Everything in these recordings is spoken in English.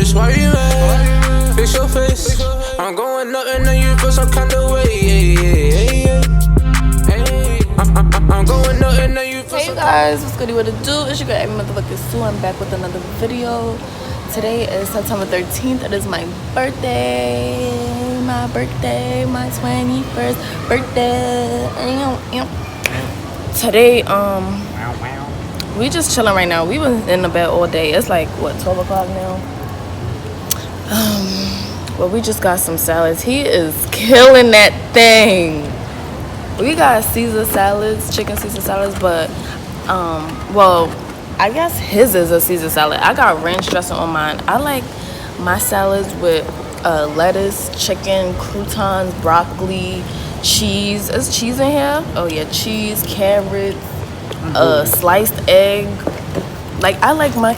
bitch, why you mad? Fix your face. I'm going up and then you feel some kind of way. I'm going up and then you feel. Hey you guys, what's good? What it do? It's your girl Abi-Sue. I'm back with another video. Today is September 13th. It is my birthday. My 21st birthday. Today, we just chilling right now. We was in the bed all day. It's like what, 12 o'clock now. Well, we just got some salads. He is killing that thing. We got Caesar salads, chicken Caesar salads, but well, I guess his is a Caesar salad. I got ranch dressing on mine. I like my salads with lettuce, chicken, croutons, broccoli, cheese. Is cheese in here? Oh yeah, cheese, carrots, sliced egg. Like I like my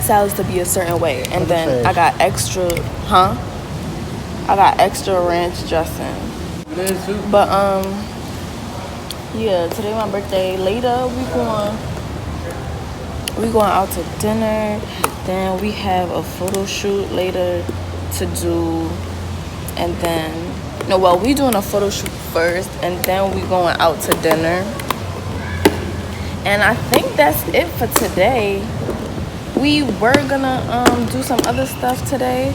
salads to be a certain way, and then I got extra, I got extra ranch dressing. But yeah, today my birthday. Later we going out to dinner. Then we have a photo shoot later to do, and then we doing a photo shoot first, and then we going out to dinner. And I think that's it for today. We were gonna do some other stuff today,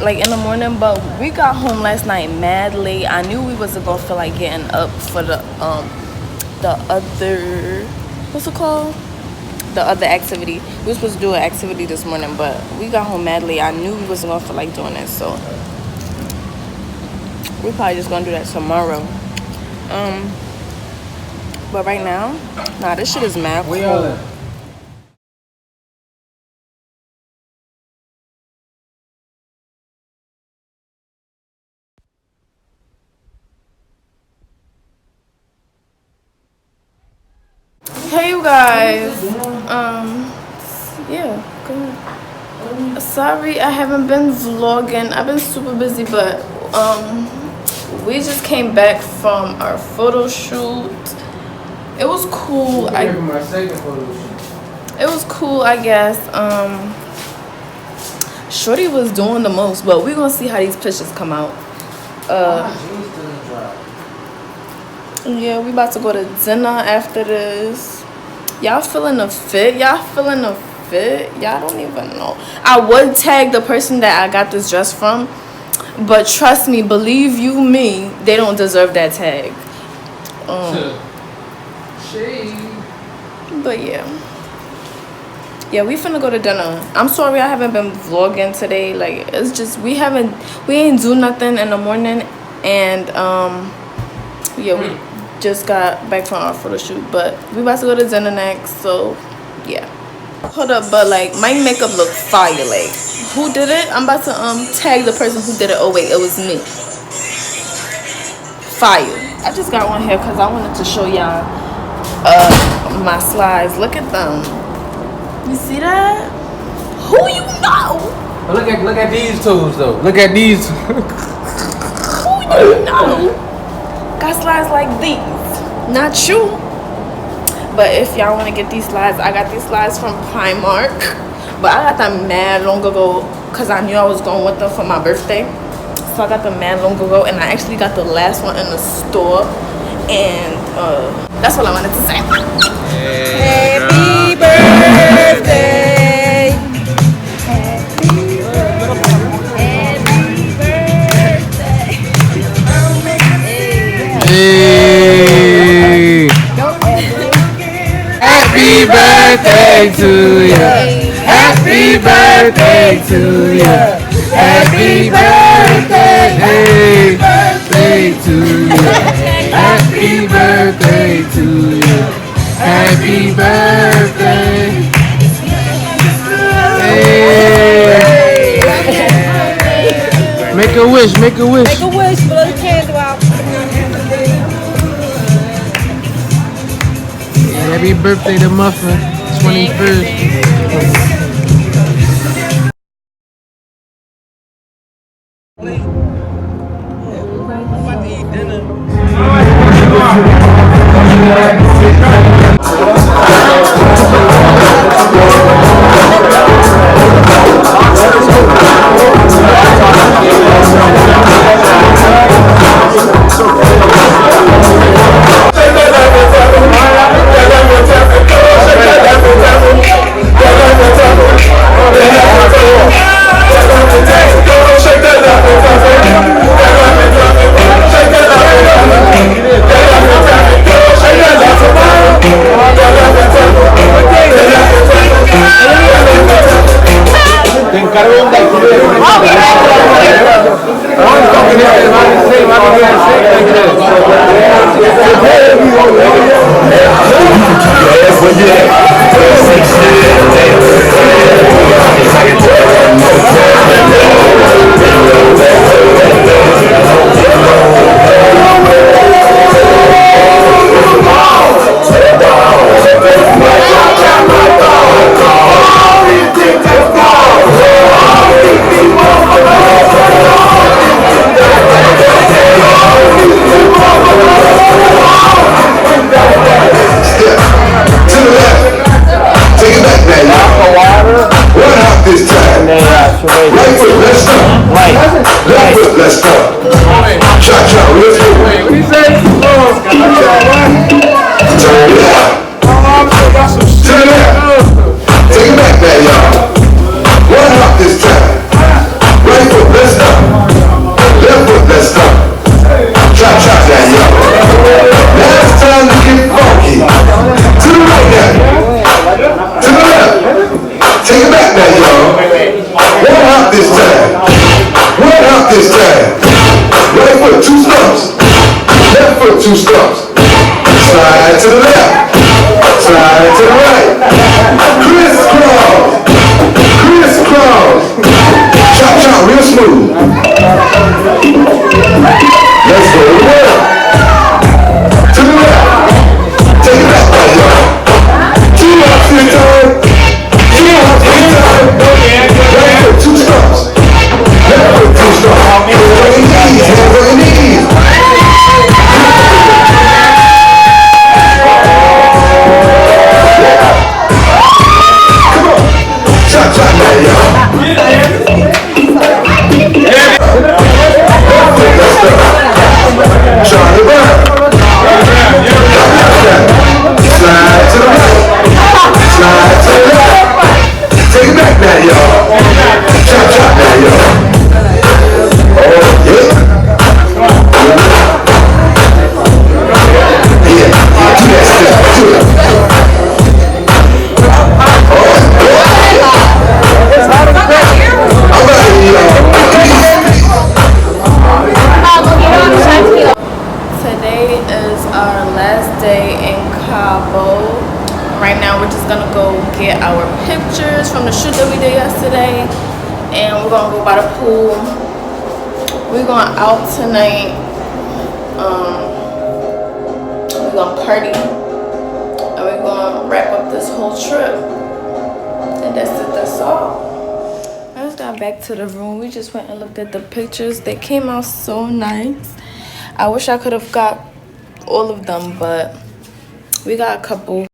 like in the morning, but we got home last night mad late. I knew we wasn't gonna feel like getting up for the other, what's it called? The other activity. We were supposed to do an activity this morning, but we got home mad late. I knew we wasn't gonna feel like doing it, so we're probably just gonna do that tomorrow. But right now, nah, this shit is mad cool. Hey you guys, yeah, go ahead. Sorry I haven't been vlogging. I've been super busy, but we just came back from our photo shoot. It was cool. It was cool, I guess. Shorty was doing the most, but we're gonna see how these pictures come out. Yeah, we about to go to dinner after this. Y'all feeling the fit? Y'all feeling the fit? Y'all don't even know. I would tag the person that I got this dress from, but trust me, believe you me, they don't deserve that tag. But yeah, we finna go to dinner. I'm sorry I haven't been vlogging today. Like, it's just we ain't do nothing in the morning, and yeah, we just got back from our photo shoot, but we about to go to dinner next, so yeah. Hold up, but like my makeup look fire. Like, who did it? I'm about to tag the person who did it. Oh wait, it was me. Fire. I just got one here because I wanted to show y'all my slides. Look at them. You see that? Who you know? But look at these toes though. Look at these. Who you know? Got slides like these. Not you. But if y'all want to get these slides, I got these slides from Primark. But I got them mad long ago because I knew I was going with them for my birthday. So I got them mad long ago, and I actually got the last one in the store. And that's all I wanted to say. Happy birthday. Happy birthday to you. Happy birthday to you. Happy birthday. Happy birthday to you. Happy birthday to you. Happy birthday. Hey. Make a wish. Make a wish. Make a wish. Blow the candle out. Happy birthday to Muffin, 21st. this time. Right foot, let's go. Left foot, let's go. Cha-cha, let's go. Turn it out. Turn it out. Take it back there, y'all. One hop this time. Right foot, let's go. Left foot, let's go. Cha-cha that, y'all. Now it's time to get funky. To the right now. To the left. Take it back now, y'all. One hop this time. One hop this time. Right foot, 2 stumps. Left foot, 2 stumps. Slide to the left. Slide to the right. Crisscross. Crisscross. Chop, chop, real smooth. Let's go to the left. To the left. Take it back now, y'all. 2 hops this time. 2 hops this time. Right foot, 2 stumps. Left foot, 2 stumps. Hands on your knees. Hands on your knees. Come on. Chop, chop now, y'all. Let's go. Charlie Brown. Slide to the right. Slide to the left. Take it back now, y'all. Chop, chop now, y'all. Oh, yeah. Yeah, do that step. Do it. Oh, yeah. All right, y'all. Today is our last day in Cabo. Right now we're just gonna go get our pictures from the shoot that we did yesterday, and we're gonna go by the pool. We're going out tonight. We're gonna party, and we're gonna wrap up this whole trip. And that's it. That's all. I just got back to the room. We just went and looked at the pictures. They came out so nice. I wish I could have got all of them, but we got a couple.